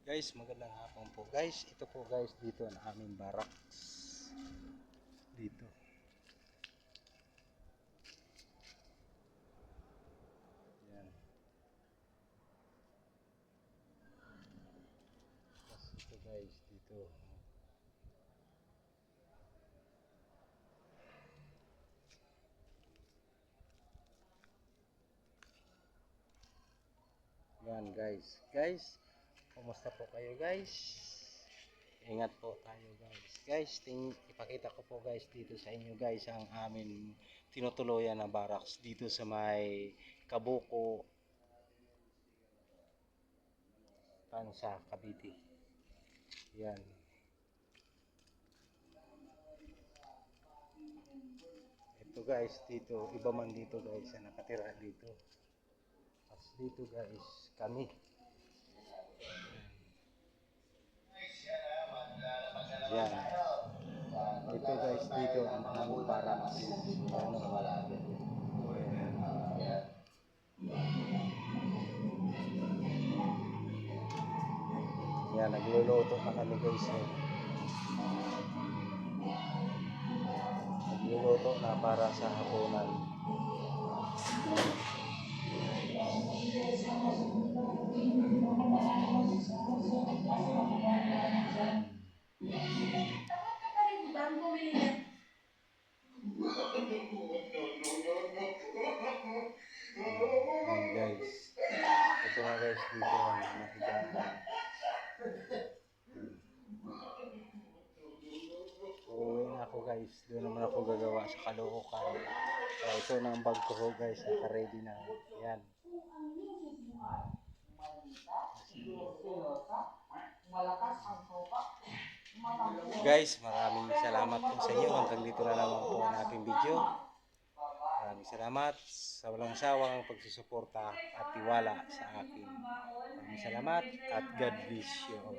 Guys, magandang hapon po. Guys, ito po guys, dito ang aming barracks. Dito. Yan. Tapos ito guys, dito. Yan guys. Guys, kumusta po kayo guys? Ingat po tayo guys. Guys, ipakita ko po guys dito sa inyo guys ang amin tinutuluyan na barracks dito sa may Kabuko, Tansa, Cavite. Yan. Ito guys, dito, iba man dito guys na nakatira dito. Tapos dito guys, kami. Yan. Ito guys, dito ang aming barracks. Yan, nagluluto na kami guys. Nagluluto na para sa hapunan. Guys, ito na guys dito ang nahigaan. Uuwi na ako guys, doon naman ako gagawa sa Caloocan. So ito na ang bag ko guys, naka-ready na. Yan. Guys, maraming salamat po sa inyo. Hanggang dito na naman po ang aking video. Maraming salamat sa walang sawang pagsusuporta at tiwala sa akin. Maraming salamat at God bless you all.